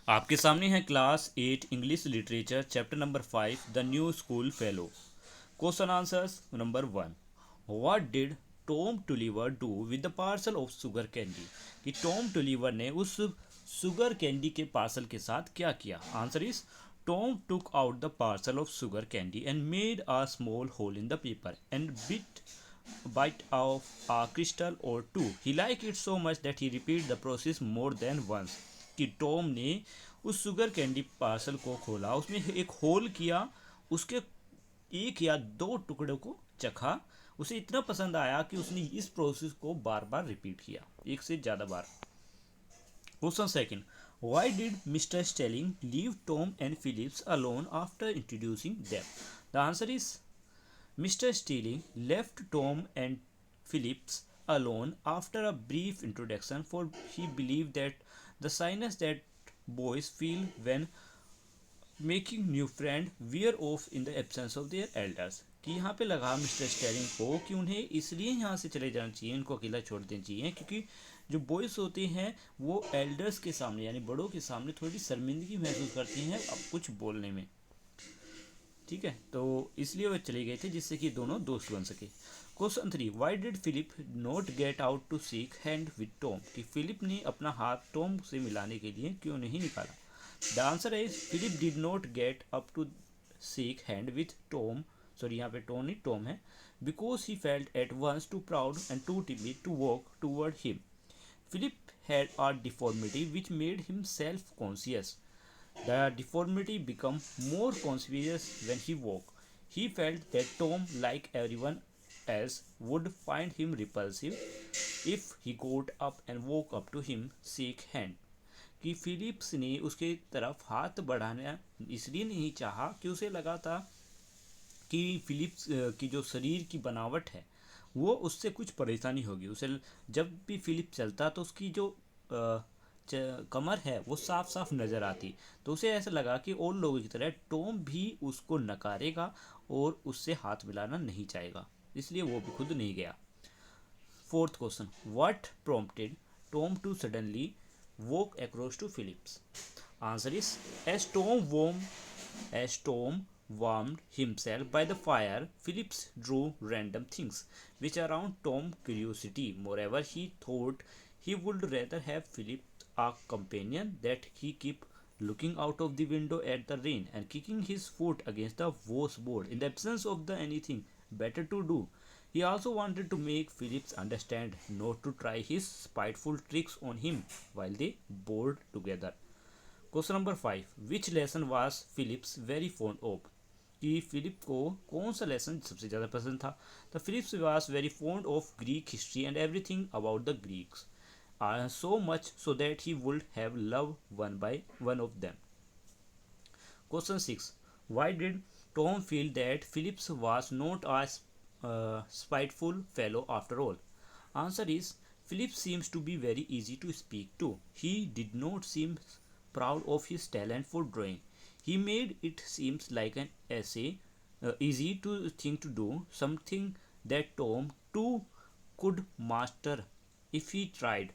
आपके सामने है class 8 English literature chapter number 5 the new school fellow. Question answers number 1। What did Tom Tulliver do with the parcel of sugar candy? कि Tom Tulliver ने उस sugar candy के parcel के साथ क्या किया? Answer is Tom took out the parcel of sugar candy and made a small hole in the paper and bit bite of a crystal or two. He liked it so much that he repeated the process more than once. कि Tom ने उस sugar candy parcel को खोला, उसमें एक whole किया, उसके एक या दो टुकड़ों को चखा। उसे इतना पसंद आया कि उसने इस प्रोसेस को बार बार रिपीट किया, एक से ज़्यादा बार। Question second. Why did Mr. Stelling leave Tom and Phillips alone after introducing them? The answer is Mr. Stelling left Tom and Phillips alone after a brief introduction, for he believed that the shyness that boys feel when making new friend wear off in the absence of their elders. कि यहाँ पे लगा mister stealing को कि उन्हें इसलिए यहाँ से चले जाना चाहिए, इनको अकेला छोड़ देना चाहिए, क्योंकि जो बॉयज़ होते हैं वो एल्डर्स के सामने यानी बड़ों के सामने थोड़ी शर्मिंदगी महसूस करती हैं अब कुछ बोलने में। ठीक है, तो इसलिए वो चले गए थे जिससे कि दोनों दोस्त बन सके। Question 3। Why did Philip not get out to seek hand with Tom? कि फिलिप ने अपना हाथ टॉम से मिलाने के लिए क्यों नहीं निकाला? The answer is Philip did not get up to seek hand with Tom, sorry यहाँ पे टॉम नहीं टॉम है, because he felt at once too proud and too timid to walk toward him. Philip had a deformity which made him self-conscious. The deformity became more conspicuous when he walked. He felt that Tom, like everyone else, would find him repulsive if he got up and walked up to him, shake hand. कि Philips ने उसके तरफ हाथ बढ़ाना इसलिए नहीं चाहा कि उसे लगा था कि फिलिप्स की जो शरीर की बनावट है वो उससे कुछ परेशानी होगी। उसे जब भी फिलिप चलता तो उसकी जो कमर है वो साफ साफ नज़र आती, तो उसे ऐसा लगा कि और लोगों की तरह टॉम भी उसको नकारेगा और उससे हाथ मिलाना नहीं चाहेगा, इसलिए वो भी खुद नहीं गया। Fourth question. What prompted Tom to suddenly walk across to Philips? Answer is as Tom warmed himself by the fire, Phillips drew random things which aroused Tom's curiosity. Moreover, he thought he would rather have Philip a companion that he keep looking out of the window at the rain and kicking his foot against the washboard in the absence of the anything better to do. He also wanted to make Phillips understand not to try his spiteful tricks on him while they bored together. Question number 5। Which lesson was Philips very fond of? कि Philip को कौन सा lesson सबसे ज़्यादा पसंद था? The Philips was very fond of Greek history and everything about the Greeks, so much so that he would have loved one of them. Question 6. Why did Tom feel that Phillips was not a spiteful fellow after all? Answer is Phillips seems to be very easy to speak to. He did not seem proud of his talent for drawing. He made it seems like an essay, easy to thing to do, something that Tom too could master if he tried.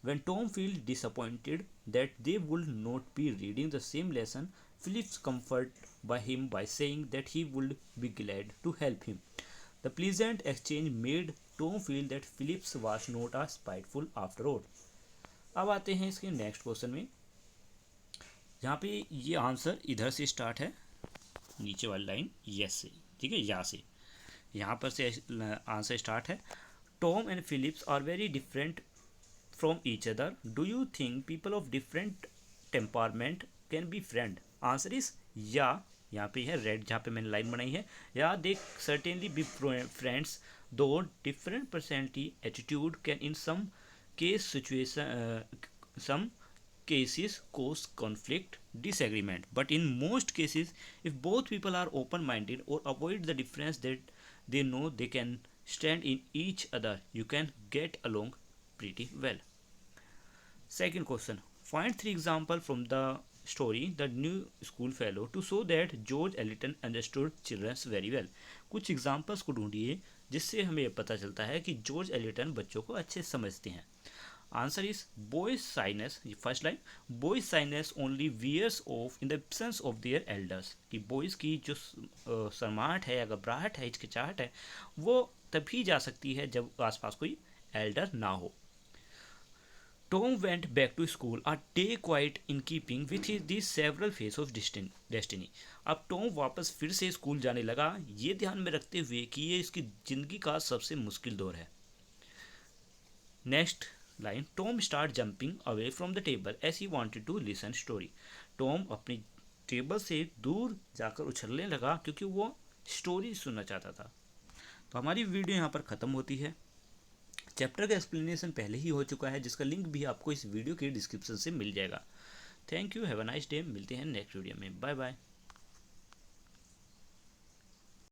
When Tom felt disappointed that they would not be reading the same lesson, Phillips comforted by him by saying that he would be glad to help him. The pleasant exchange made Tom feel that Phillips was not a spiteful after all. अब आते हैं इसके next question में, जहाँ पे ये answer इधर से स्टार्ट है, नीचे वाली लाइन यस से, ठीक है, या से यहाँ पर से आंसर स्टार्ट है। Tom and Philips are very different from each other, do you think people of different temperament can be friend? Answer is yeah, यहाँ पे है रेड जहाँ पे मैंने लाइन बनाई है, yeah they certainly be friends two different personality attitude can in some case situation some cases cause conflict, disagreement, but in most cases if both people are open minded or avoid the difference that they know they can stand in each other, you can get along pretty well. Second question. Find 3 examples from the story The New School Fellow to show that George Eliot understood children very well. कुछ examples को ढूंढिए जिससे हमें पता चलता है कि George एलिटन बच्चों को अच्छे समझते हैं। Answer is boys shyness, first line, boys shyness only wears off in the absence of their elders, कि बॉयज़ की जो शर्माहट है या घबराहट है, हिचकिचाहट है, वो तभी जा सकती है जब आसपास कोई एल्डर ना हो। Tom went back to school, a day quite in keeping with these several phases of destiny. अब टॉम वापस फिर से स्कूल जाने लगा, ये ध्यान में रखते हुए कि ये इसकी ज़िंदगी का सबसे मुश्किल दौर है। Next line, Tom start jumping away from the table as he wanted to listen story. Tom अपनी टेबल से दूर जाकर उछलने लगा क्योंकि वो स्टोरी सुनना चाहता था। तो हमारी वीडियो यहाँ पर ख़त्म होती है। चैप्टर का एक्सप्लेनेशन पहले ही हो चुका है, जिसका लिंक भी आपको इस वीडियो के डिस्क्रिप्शन से मिल जाएगा। Thank you, have a nice day. मिलते हैं नेक्स्ट वीडियो में, बाय बाय।